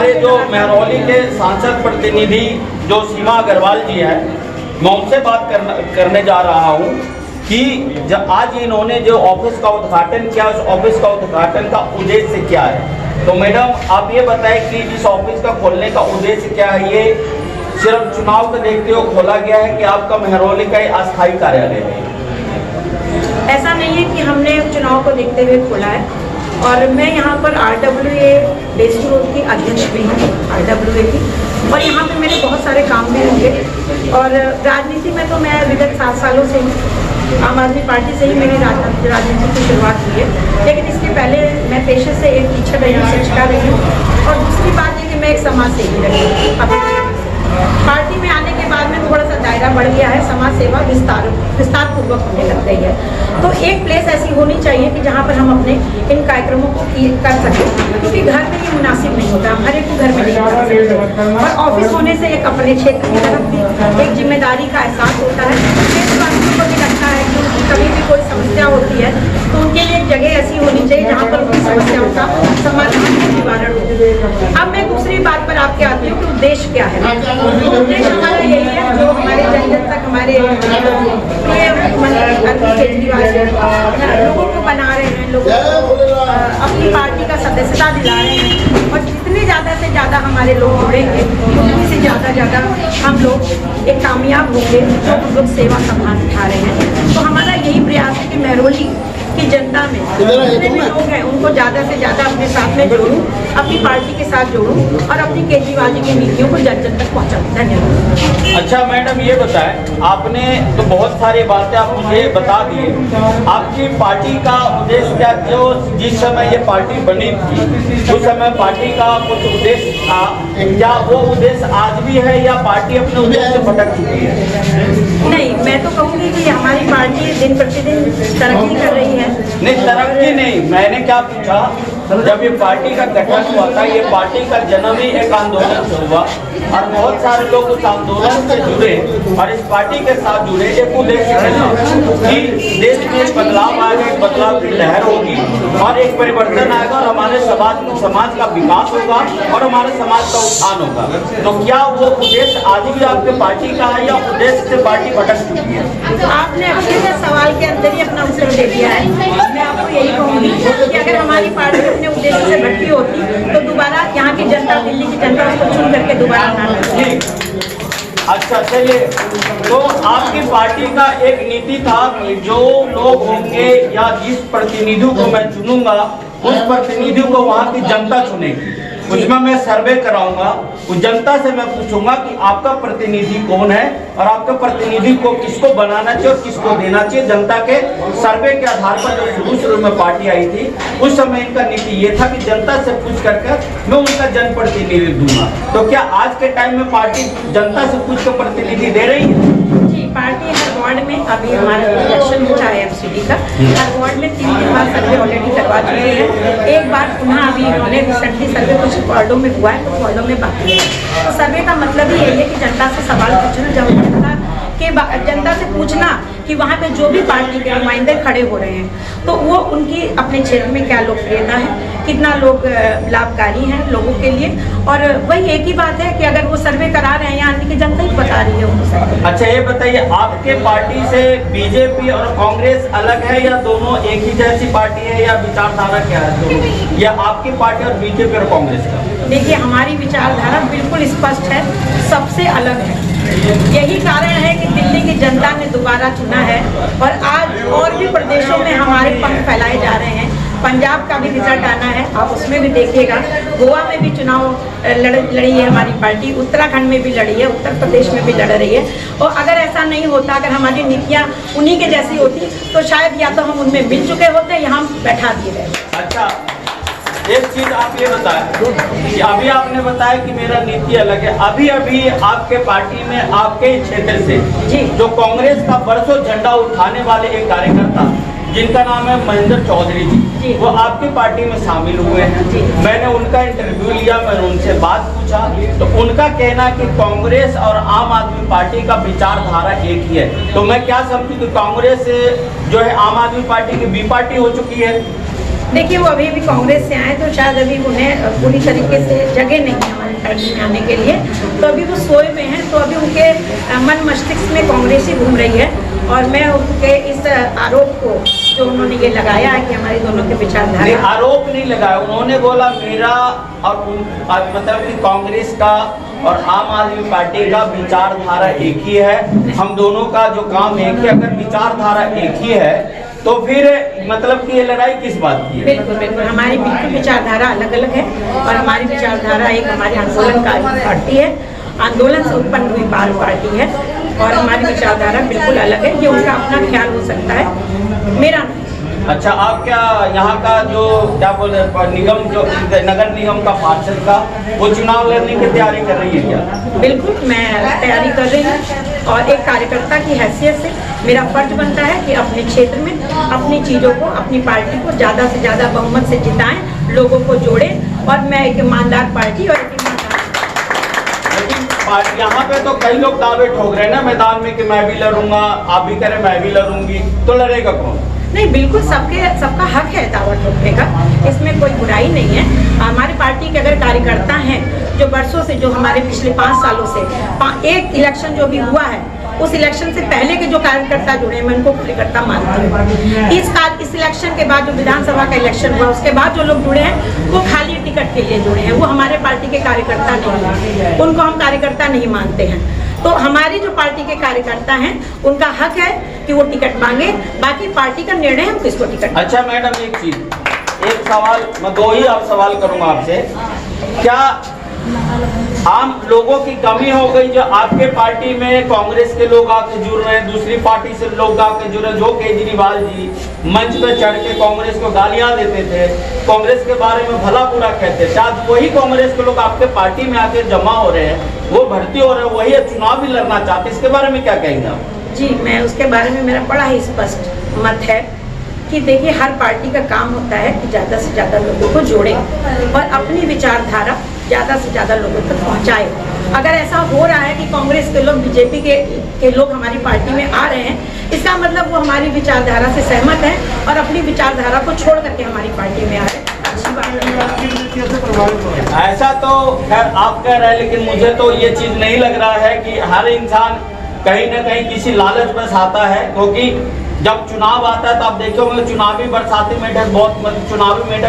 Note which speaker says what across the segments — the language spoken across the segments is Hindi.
Speaker 1: हमारे जो महरौली के सांसद प्रतिनिधि जो सीमा अग्रवाल जी हैं, मैं उनसे बात करने जा रहा हूं कि जब आज इन्होंने जो ऑफिस का उद्घाटन किया, उस ऑफिस का उद्घाटन का उद्देश्य क्या है। तो मैडम आप ये बताएं कि इस ऑफिस का खोलने का उद्देश्य क्या है। ये सिर्फ चुनाव को देखते हुए खोला गया है कि आपका महरौली का अस्थायी कार्यालय है?
Speaker 2: ऐसा नहीं है कि हमने चुनाव को देखते हुए खोला है। और मैं यहाँ पर RWA बेसिक रोड की अध्यक्ष भी हूँ, RWA की, और यहाँ पे मेरे बहुत सारे काम भी होंगे। और राजनीति में तो मैं विगत 7 सालों से हूँ, आम आदमी पार्टी से ही मेरी राजनीति की शुरुआत हुई है। लेकिन इसके पहले मैं पेशे से एक टीचर रही हूँ, शिक्षिका रही हूँ। और दूसरी बात ये कि मैं एक समाज सेवी रही हूँ। पार्टी में आने के बाद में थोड़ा सा दायरा बढ़ गया है, समाज सेवा विस्तार पूर्वक होने लग गई है। तो एक प्लेस ऐसी होनी चाहिए कि जहाँ पर हम अपने इन कार्यक्रमों को कर सकें, क्योंकि घर में ये मुनासिब नहीं होता, हर एक को घर में नहीं कर सकते। और ऑफिस होने से एक अपने क्षेत्र की तरफ भी एक जिम्मेदारी का एहसास होता है। क्षेत्रवासियों को भी लगता है कि उनकी कभी भी कोई समस्या होती है तो उनके लिए एक जगह ऐसी होनी चाहिए जहाँ पर उनकी समस्याओं का समाधान निवारण हो। अब मैं दूसरी बात पर आपके आती हूँ कि उद्देश्य क्या है। तो उद्देश्य हमारा यही है, जो हमारे जन तक हमारे अरविंद केजरीवाल लोगों को बना रहे हैं, लोगों को अपनी पार्टी का सदस्यता दिला रहे हैं। और जितने ज़्यादा से ज़्यादा हमारे लोग जुड़ेंगे, उतनी से ज़्यादा हम लोग एक कामयाब होंगे जो हम लोग सेवा संभाल उठा रहे हैं। तो हमारा यही प्रयास है कि महरौली की जनता में जितने भी लोग हैं उनको ज़्यादा से ज़्यादा अपने साथ में जोड़ूं, अपनी पार्टी के साथ जोड़ूं और अपनी केजरीवाल जी की नीतियों को जन जन तक पहुँचाऊं। धन्यवाद।
Speaker 1: अच्छा मैडम ये बताएं, आपने तो बहुत सारी बातें आप मुझे बता दिए, आपकी पार्टी का उद्देश्य क्या, जो जिस समय ये पार्टी बनी थी उस समय पार्टी का कुछ उद्देश्य था, क्या वो उद्देश्य आज भी है या पार्टी अपने उद्देश्य से भटक चुकी है?
Speaker 2: नहीं, मैं तो कहूँगी कि हमारी पार्टी दिन प्रतिदिन तरक्की कर रही है।
Speaker 1: नहीं तरक्की नहीं, मैंने क्या पूछा, जब ये पार्टी का गठन हुआ था, ये पार्टी का जन्म ही एक आंदोलन से हुआ और बहुत सारे लोग उस आंदोलन से जुड़े और इस पार्टी के साथ जुड़े। एक उद्देश्य है ना कि देश में एक बदलाव आएगा, एक बदलाव की लहर होगी और एक परिवर्तन आएगा और हमारे समाज का विकास होगा और हमारे समाज का उत्थान होगा। तो क्या वो उद्देश्य आज भी आपके पार्टी का है या उद्देश्य से पार्टी भटक चुकी है?
Speaker 2: आपने अपने सवाल के अंदर ही अपना उत्तर दे दिया है। मैं आपको यही कहूँगी कि अगर हमारी पार्टी अपने उद्देश्य से भटकी होती तो दोबारा यहाँ की जनता, दिल्ली की जनता उसको चुन करके दोबारा ना लड़ती।
Speaker 1: अच्छा चलिए, तो आपकी पार्टी का एक नीति था कि जो लोग होंगे या जिस प्रतिनिधि को मैं चुनूंगा उस प्रतिनिधि को वहाँ की जनता चुनेगी। उसमें मैं सर्वे कराऊंगा, उस जनता से मैं पूछूंगा कि आपका प्रतिनिधि कौन है और आपके प्रतिनिधि को किसको बनाना चाहिए और किसको देना चाहिए। जनता के सर्वे के आधार पर जो शुरू में पार्टी आई थी उस समय इनका नीति ये था कि जनता से पूछ करके मैं उनका जनप्रतिनिधि दूंगा। तो क्या आज के टाइम में पार्टी जनता से पूछ कर प्रतिनिधि दे रही है?
Speaker 2: जी, पार्टी हर वार्ड में, अभी हमारा इलेक्शन हो रहा है MCD का, हर वार्ड में 3 बार सर्वे ऑलरेडी करवा चुके हैं। एक बार पुनः अभी इन्होंने रिसेंटली सर्वे कुछ वार्डों में हुआ है, कुछ वार्डों में बाकी है। तो सर्वे का मतलब ही यही है कि जनता से सवाल पूछना, जनता से पूछना कि वहाँ पे जो भी पार्टी के नुमाइंदे खड़े हो रहे हैं तो वो उनकी अपने क्षेत्र में क्या लोकप्रियता है, कितना लोग लाभकारी हैं लोगों के लिए। और वही एक ही बात है कि अगर वो सर्वे करा रहे हैं यहाँ की जनता ही बता रही है उनको।
Speaker 1: अच्छा ये बताइए, आपके पार्टी से बीजेपी और कांग्रेस अलग है या दोनों एक ही जैसी पार्टी है या विचारधारा क्या है दोनों, या आपकी पार्टी और बीजेपी और कांग्रेस का?
Speaker 2: देखिए, हमारी विचारधारा बिल्कुल स्पष्ट है, सबसे अलग है। यही कारण है कि दिल्ली की जनता ने दोबारा चुना है और आज और भी प्रदेशों में हमारे पंख फैलाए जा रहे हैं। पंजाब का भी रिजल्ट आना है, आप उसमें भी देखिएगा। गोवा में भी चुनाव लड़ी है हमारी पार्टी, उत्तराखंड में भी लड़ी है, उत्तर प्रदेश में भी लड़ रही है। और अगर ऐसा नहीं होता, अगर हमारी नीतियाँ उन्हीं के जैसी होती तो शायद या तो हम उनमें मिल चुके होते या हम बैठा दिए गए।
Speaker 1: अच्छा, एक चीज आप ये बताएं कि अभी आपने बताया कि मेरा नीति अलग है, अभी अभी आपके पार्टी में आपके क्षेत्र से जो कांग्रेस का बरसों झंडा उठाने वाले एक कार्यकर्ता जिनका नाम है महेंद्र चौधरी जी, वो आपकी पार्टी में शामिल हुए हैं। मैंने उनका इंटरव्यू लिया, मैंने उनसे बात पूछा तो उनका कहना कि कांग्रेस और आम आदमी पार्टी का विचारधारा एक ही है। तो मैं क्या समझूं कि कांग्रेस जो है आम आदमी पार्टी की बी पार्टी हो चुकी है?
Speaker 2: देखिए, वो अभी कांग्रेस से आए तो शायद अभी उन्हें पूरी तरीके से जगह नहीं है हमारी पार्टी में आने के लिए, तो अभी वो सोए हुए हैं। तो अभी उनके मन मस्तिष्क में कांग्रेस ही घूम रही है, और मैं उनके इस आरोप को जो उन्होंने ये लगाया है कि हमारे दोनों के विचारधारा,
Speaker 1: आरोप नहीं लगाया, उन्होंने बोला मेरा और मतलब कि कांग्रेस का और आम आदमी पार्टी का विचारधारा एक ही है, हम दोनों का जो काम एक ही। अगर विचारधारा एक ही है तो फिर मतलब कि ये लड़ाई किस बात की है?
Speaker 2: बिल्कुल बिल्कुल, हमारी बिल्कुल विचारधारा अलग अलग है, और हमारी विचारधारा एक हमारी आंदोलनकारी पार्टी है, आंदोलन से उत्पन्न हुई पार्टी है, और हमारी विचारधारा बिल्कुल अलग है। ये उनका अपना ख्याल हो सकता है, मेरा नहीं।
Speaker 1: अच्छा, आप क्या यहाँ का जो क्या बोले निगम, जो नगर निगम का पार्षद का, वो चुनाव लड़ने की तैयारी कर रही है क्या?
Speaker 2: बिल्कुल, मैं तैयारी कर रही हूँ, और एक कार्यकर्ता की हैसियत से मेरा फर्ज बनता है कि अपने क्षेत्र में अपनी चीज़ों को, अपनी पार्टी को ज़्यादा से ज़्यादा बहुमत से जिताएं, लोगों को जोड़ें, और मैं एक ईमानदार पार्टी और एक
Speaker 1: यहाँ पे तो कई लोग दावे ठोक रहे हैं ना मैदान में कि मैं भी लड़ूंगा, आप भी करें मैं भी लड़ूंगी, तो लड़ेगा कौन?
Speaker 2: नहीं, बिल्कुल सबका हक है दावा ठोकने का, इसमें कोई बुराई नहीं है। हमारी पार्टी के अगर कार्यकर्ता हैं जो वर्षों से, जो हमारे पिछले 5 सालों से एक इलेक्शन जो भी हुआ है, उस इलेक्शन से पहले के जो कार्यकर्ता जुड़े हैं, मैं उनको कार्यकर्ता मानती हूँ। इस इलेक्शन के बाद जो विधानसभा का इलेक्शन हुआ, उसके बाद जो लोग जुड़े हैं वो खाली टिकट के लिए जुड़े हैं, वो हमारे पार्टी के कार्यकर्ता नहीं हैं, उनको हम कार्यकर्ता नहीं मानते हैं। तो हमारी जो पार्टी के कार्यकर्ता हैं उनका हक है कि वो टिकट मांगे, बाकी पार्टी का निर्णय है किसको टिकट।
Speaker 1: अच्छा मैडम, एक सवाल, मैं 2 ही सवाल करूंगा आपसे। क्या आम लोगों की कमी हो गई जो आपके पार्टी में कांग्रेस के लोग आके जुड़ रहे हैं, दूसरी पार्टी से लोग आके जुड़ रहे हैं, जो केजरीवाल जी मंच पे चढ़ के कांग्रेस को गालियां देते थे, कांग्रेस के बारे में भला बुरा कहते थे, आज वही कांग्रेस के लोग आपके पार्टी में आके जमा हो रहे हैं, वो भर्ती हो रहे हैं, वही चुनाव भी लड़ना चाहते, इसके बारे में क्या कहेंगे आप?
Speaker 2: जी, मैं उसके बारे में मेरा बड़ा ही स्पष्ट मत है कि देखिए, हर पार्टी का काम होता है कि ज़्यादा से ज़्यादा लोगों को जोड़े और अपनी विचारधारा ज़्यादा से ज़्यादा लोगों तक पहुँचाए। अगर ऐसा हो रहा है कि कांग्रेस के लोग, बीजेपी के लोग हमारी पार्टी में आ रहे हैं, इसका मतलब वो हमारी विचारधारा से सहमत है और अपनी विचारधारा को छोड़ करके हमारी पार्टी में आ रहे हैं। अच्छी बात है।
Speaker 1: ऐसा तो खैर आप कह रहे हैं, लेकिन मुझे तो ये चीज़ नहीं लग रहा है कि हर इंसान कहीं ना कहीं किसी लालच बस आता है, क्योंकि जब चुनाव आता है तो आप देखोगे चुनावी बरसाती मेढक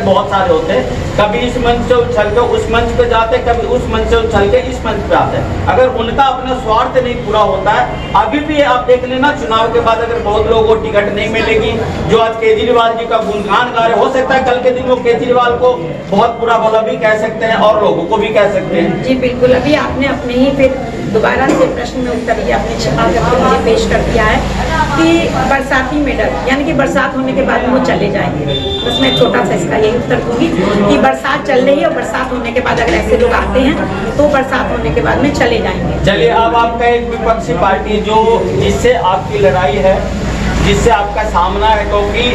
Speaker 1: बहुत सारे होते हैं, कभी इस मंच से उछल के उस मंच पे जाते, कभी उस मंच से उछल के इस मंच पे आते हैं। अगर उनका अपना स्वार्थ नहीं पूरा होता है, अभी भी आप देख लेना चुनाव के बाद अगर बहुत लोगों को टिकट नहीं मिलेगी, जो आज केजरीवाल जी का गुणगान गा रहे, हो सकता है कल के दिन वो केजरीवाल को बहुत बुरा भला भी कह सकते हैं और लोगों को भी कह सकते हैं।
Speaker 2: जी बिल्कुल, अभी आपने अपने ही फिर दोबारा से प्रश्न में उत्तर ये आपने छिपा करके मुझे पेश कर दिया है कि बरसाती मेढक, यानी कि बरसात होने के बाद वो चले जाएंगे। बस मैं छोटा सा इसका यही उत्तर दूंगी कि बरसात चल रही है और बरसात होने के बाद अगर ऐसे लोग आते हैं तो बरसात होने के बाद में चले जाएंगे।
Speaker 1: चलिए, अब आपका एक विपक्षी पार्टी जो जिससे आपकी लड़ाई है, जिससे आपका सामना है, क्योंकि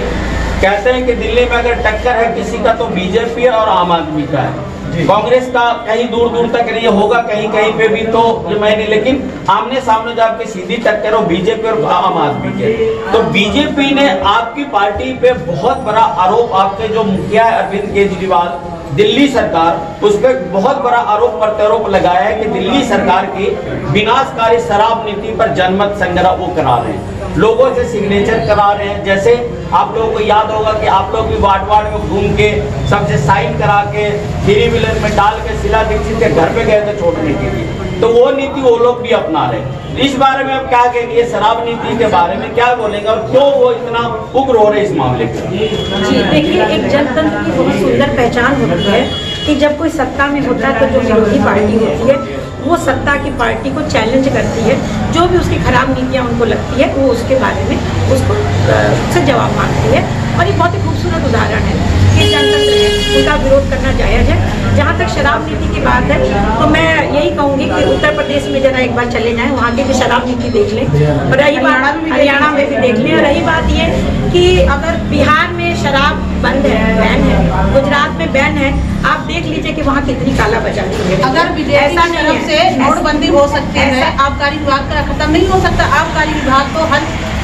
Speaker 1: कहते हैं कि दिल्ली में अगर टक्कर है किसी का तो बीजेपी और आम आदमी का है, कांग्रेस का कहीं दूर दूर तक नहीं होगा, कहीं कहीं पे भी तो ये मैं नहीं, लेकिन आमने सामने जो आपकी सीधी टक्कर हो बीजेपी और आम आदमी के, तो बीजेपी ने आपकी पार्टी पे बहुत बड़ा आरोप, आपके जो मुखिया है अरविंद केजरीवाल, दिल्ली सरकार, उस पर बहुत बड़ा आरोप प्रत्यारोप लगाया है कि दिल्ली सरकार की विनाशकारी शराब नीति पर जनमत संग्रह वो करा रहे हैं, लोगों से सिग्नेचर करा रहे हैं। जैसे आप लोगों को याद होगा कि आप लोग भी वार्ड वार्ड में घूम के सबसे साइन करा के 3 व्हीलर में डाल के शीला दीक्षित के घर पे गए थे छोड़ने के लिए, तो वो नीति वो लोग भी अपना रहे हैं। इस बारे में आप क्या कहेंगे, ये शराब नीति के बारे में क्या बोलेंगे और क्यों वो इतना उग्र हो रहे इस मामले पे?
Speaker 2: जी देखिए, एक जनतंत्र की बहुत सुंदर पहचान होती है कि जब कोई सत्ता में होता है तो जो विरोधी पार्टी होती है वो सत्ता की पार्टी को चैलेंज करती है, जो भी उसकी खराब नीतियाँ उनको लगती है वो उसके बारे में उससे जवाब मांगती है। और ये बहुत ही खूबसूरत उदाहरण है कि जनतंत्र है, उनका विरोध करना जायज़ है। जहाँ तक शराब नीति की बात है तो मैं यही कहूँगी कि उत्तर प्रदेश में जरा एक बार चले जाएं, वहाँ की भी शराब नीति देख लें, और रही बात हरियाणा में भी देख लें। और रही बात ये कि अगर बिहार में शराब बंद है, बैन है, गुजरात में बैन है, आप देख लीजिए कि वहाँ कितनी कालाबाजारी है।
Speaker 3: अगर बीजेपी की तरफ से नोटबंदी हो सकती है, आबकारी विभाग का खत्म नहीं हो सकता। आबकारी विभाग तो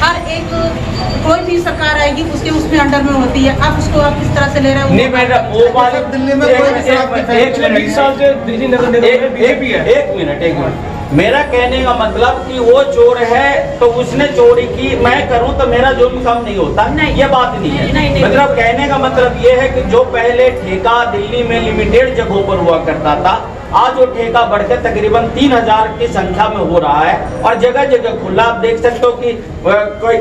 Speaker 3: हर एक कोई भी सरकार आएगी उसके उस उसमें अंडर में होती है, आप उसको आप किस तरह से ले रहे हो?
Speaker 1: नहीं मैडम, वो बात
Speaker 4: दिल्ली में कोई भी शराब की फैक्ट्री नहीं है।
Speaker 5: 20 साल से दिल्ली नगर निगम में बीजेपी है।
Speaker 1: एक मिनट मेरा कहने का मतलब कि वो चोर है तो उसने चोरी की, मैं करूं तो मेरा जुर्म कम नहीं होता,
Speaker 2: नहीं।
Speaker 1: ये बात नहीं है।
Speaker 2: नहीं।
Speaker 1: मतलब कहने का मतलब ये है कि जो पहले ठेका दिल्ली में लिमिटेड जगहों पर हुआ करता था, आज वो ठेका बढ़कर तकरीबन 3000 की संख्या में हो रहा है और जगह जगह खुला। आप देख सकते हो कि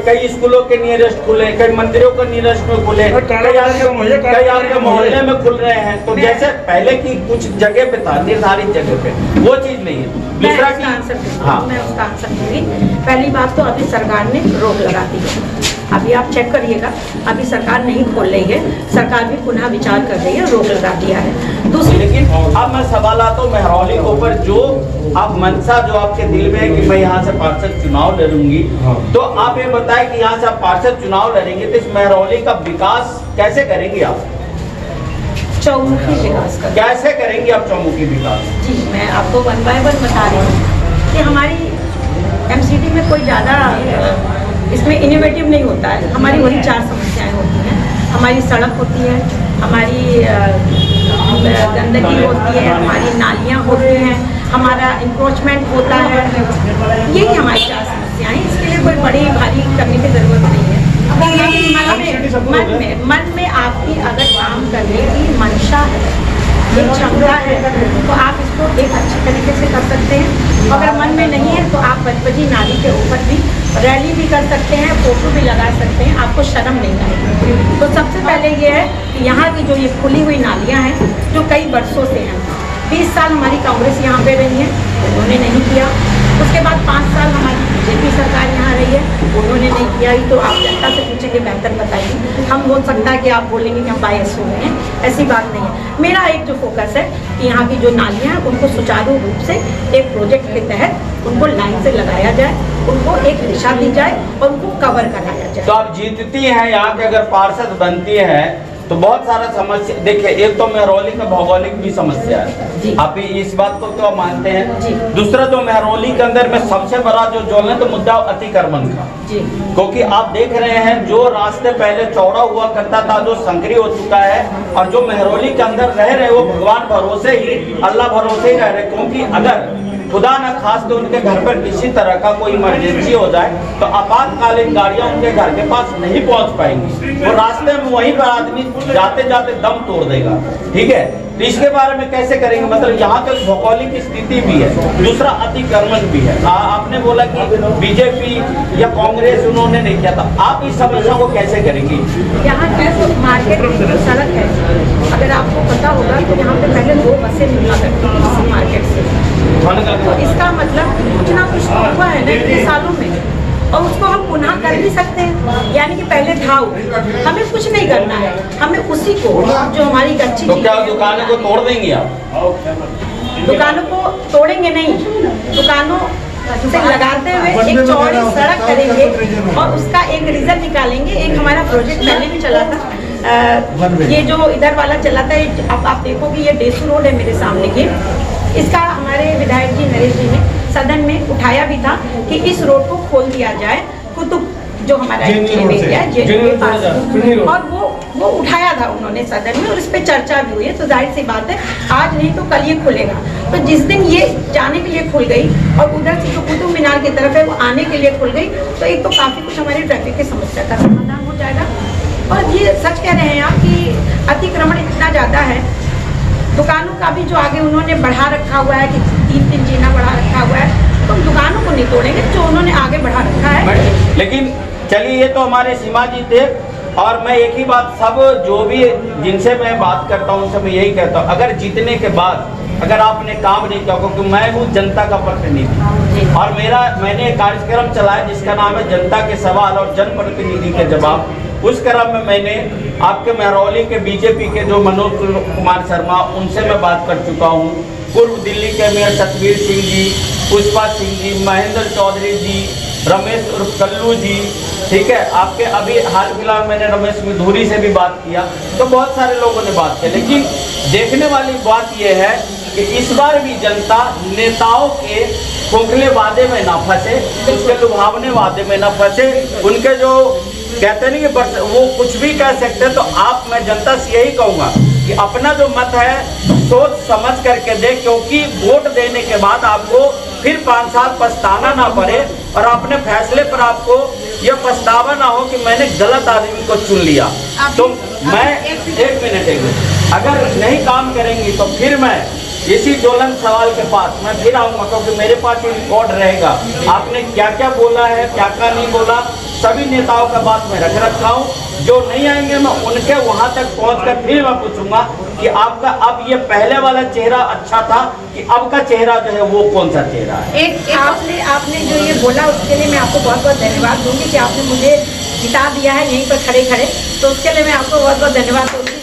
Speaker 1: कई स्कूलों के नियरेस्ट खुले, कई मंदिरों के नियरेस्ट में खुले, कई आपके मोहल्ले में खुल रहे हैं। तो जैसे पहले की कुछ जगह पे था, निर्धारित जगह पे, वो चीज नहीं है। दूसरा की
Speaker 2: मैं उसका आंसर दूंगी। पहली बात तो अभी सरकार ने रोक लगा दी है, अभी आप चेक करिएगा, अभी सरकार नहीं खोल रही है, सरकार भी पुनः विचार कर रही है, रोक लगा दिया है। दूसरी,
Speaker 1: लेकिन अब मैं सवाल आता हूँ महरौली के ऊपर, जो आप मनसा जो आपके दिल में है कि मैं यहाँ से पार्षद चुनाव लड़ूंगी, तो आप ये बताएं कि यहाँ से आप पार्षद चुनाव लड़ेंगे तो इस महरौली का विकास कैसे करेंगे आप?
Speaker 2: चौमुखी विकास कर,
Speaker 1: कैसे करेंगे आप चौमुखी विकास?
Speaker 2: जी मैं आपको 1 by 1 बता रही हूँ कि हमारी एमसीडी में कोई ज़्यादा इसमें इनोवेटिव नहीं होता है। हमारी वही 4 समस्याएं होती हैं, हमारी सड़क होती है, हमारी गंदगी होती है, हमारी नालियाँ होती हैं, हमारा इंक्रोचमेंट होता है, यही हमारी 4 समस्याएं हैं। इसके लिए कोई बड़ी भारी करने की ज़रूरत नहीं है। मन में आपकी अगर काम करने की मंशा है, एक क्षमता है, तो आप इसको एक अच्छी तरीके से कर सकते हैं। अगर मन में नहीं है तो आप बजबजी नाली के ऊपर भी रैली भी कर सकते हैं, फोटो भी लगा सकते हैं, आपको शर्म नहीं आएगी। तो सबसे पहले ये है कि यहाँ की जो ये खुली हुई नालियाँ हैं जो कई वर्षों से हैं, 20 साल हमारी कांग्रेस यहाँ पे रही है, उन्होंने नहीं किया। उसके बाद 5 साल हमारी बीजेपी सरकार यहाँ रही है, उन्होंने नहीं किया। ही तो आप जनता से पूछेंगे, बेहतर बताइए। हम बोल सकता है कि आप बोलेंगे कि हम बायस हो गए हैं, ऐसी बात नहीं है। मेरा एक जो फोकस है कि यहाँ की जो नालियाँ हैं उनको सुचारू रूप से एक प्रोजेक्ट के तहत उनको लाइन से लगाया जाए, उनको एक दिशा दी जाए और उनको कवर कराया जाए।
Speaker 1: तो आप जीतती हैं यहाँ के, अगर पार्षद बनती है तो बहुत सारा समस्या, देखिए एक तो महरौली का भौगोलिक भी समस्या है, आप इस बात को तो मानते हैं। दूसरा तो महरौली के अंदर में सबसे बड़ा जो ज्वलंत मुद्दा अतिक्रमण का, क्योंकि आप देख रहे हैं जो रास्ते पहले चौड़ा हुआ करता था, जो संकरी हो चुका है, और जो महरौली के अंदर रह रहे वो भगवान भरोसे ही, अल्लाह भरोसे ही रह रहे। क्योंकि अगर खुदा न खास तो उनके घर पर किसी तरह का कोई इमरजेंसी हो जाए तो आपातकालीन गाड़ियां उनके घर के पास नहीं पहुंच पाएंगी, वो रास्ते में वहीं पर आदमी जाते जाते दम तोड़ देगा। ठीक है, तो इसके बारे में कैसे करेंगे? मतलब यहाँ तो भौगोलिक स्थिति भी है, दूसरा अतिक्रमण भी है। आपने बोला कि बीजेपी या कांग्रेस उन्होंने नहीं किया था, आप इस समस्या को कैसे करेंगी?
Speaker 2: यहाँ कैसे मार्केट की जो सड़क है, अगर आपको पता होगा तो यहाँ पे पहले 2 बसें मिला करती थी इसी मार्केट से, तो इसका मतलब कुछ ना कुछ तो हुआ है ना इतने सालों में, और उसको हम पुनः कर भी सकते हैं। यानी कि पहले था, हमें कुछ नहीं करना है, हमें उसी को जो हमारी अच्छी
Speaker 1: तो क्या दुकानों को तोड़ देंगे आप?
Speaker 2: दुकानों को तोड़ेंगे नहीं, दुकानों से लगाते हुए एक चौड़ी सड़क करेंगे और उसका एक रिजल्ट निकालेंगे। एक हमारा प्रोजेक्ट पहले भी चला था, ये जो इधर वाला चला था, अब आप देखोगे ये डेसू रोड है मेरे सामने की, इसका हमारे विधायक जी नरेश जी ने सदन में उठाया भी था कि इस रोड को खोल दिया जाए, कुतुब जो हमारा एरिया है के पास, और वो उठाया था उन्होंने सदन में, और इस पर चर्चा भी हुई है। तो जाहिर सी बात है आज नहीं तो कल ये खुलेगा। तो जिस दिन ये जाने के लिए खुल गई और उधर से जो कुतुब मीनार की तरफ है वो आने के लिए खुल गई, तो एक तो काफ़ी कुछ हमारी ट्रैफिक की समस्या का समाधान हो जाएगा। और ये सच कह रहे हैं आप कि अतिक्रमण इतना ज़्यादा है, दुकानों का भी जो आगे उन्होंने बढ़ा रखा हुआ है कि 3-3 जीना बढ़ा रखा हुआ है, तो दुकानों को नहीं तोड़ेंगे जो उन्होंने आगे बढ़ा रखा है।
Speaker 1: लेकिन चलिए, ये तो हमारे सीमा जी थे, और मैं एक ही बात सब जो भी जिनसे मैं बात करता हूँ उनसे मैं यही कहता हूँ, अगर जीतने के बाद अगर आपने काम नहीं किया, क्योंकि मैं हूँ जनता का प्रतिनिधि और मैंने एक कार्यक्रम चलाया जिसका नाम है जनता के सवाल और जनप्रतिनिधि के जवाब। उस क्रम में मैंने आपके महरौली के बीजेपी के जो मनोज कुमार शर्मा, उनसे मैं बात कर चुका हूँ, पूर्व दिल्ली के मेयर सतवीर सिंह जी, पुष्पा सिंह जी, महेंद्र चौधरी जी, रमेश उर्फ कल्लू जी, ठीक है, आपके अभी हाल फिलहाल मैंने रमेश मिधुरी से भी बात किया, तो बहुत सारे लोगों ने बात किया। लेकिन देखने वाली बात यह है कि इस बार भी जनता नेताओं के खोखले वादे में ना फंसे, उसके लुभावने वादे में ना फंसे, उनके जो कहते नहीं कि वो कुछ भी कह सकते हैं, तो आप, मैं जनता से यही कहूँगा कि अपना जो मत है सोच समझ करके दे, क्योंकि वोट देने के बाद आपको फिर 5 साल पछताना ना पड़े और अपने फैसले पर आपको यह पछतावा ना हो कि मैंने गलत आदमी को चुन लिया। तो मैं एक मिनट अगर नहीं काम करेंगी तो फिर मैं इसी ज्वलन सवाल के पास मैं फिर आऊँगा, क्योंकि मेरे पास ये रिकॉर्ड रहेगा आपने क्या क्या बोला है, क्या क्या नहीं बोला। सभी नेताओं का बात मैं रख रखा हूँ, जो नहीं आएंगे मैं उनके वहाँ तक पहुँचकर फिर मैं पूछूंगा कि आपका अब ये पहले वाला चेहरा अच्छा था कि अब का चेहरा जो है वो कौन सा चेहरा है।
Speaker 2: एक आपने जो ये बोला उसके लिए मैं आपको बहुत बहुत धन्यवाद दूंगी कि आपने मुझे जिता दिया है यहीं पर खड़े खड़े, तो उसके लिए मैं आपको बहुत बहुत धन्यवाद दूंगी।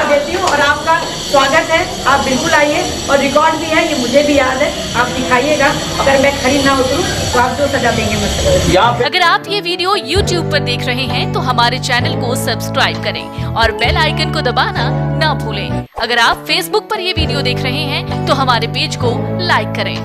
Speaker 2: देती हूँ और आपका स्वागत है, आप बिल्कुल आइए और रिकॉर्ड भी है, ये मुझे भी याद है, आप दिखाइएगा। अगर मैं खड़ी ना उतरूँ तो आप जो सजा देंगे मुझसे।
Speaker 6: अगर आप ये वीडियो YouTube पर देख रहे हैं तो हमारे चैनल को सब्सक्राइब करें और बेल आइकन को दबाना ना भूलें। अगर आप Facebook पर ये वीडियो देख रहे हैं तो हमारे पेज को लाइक करें।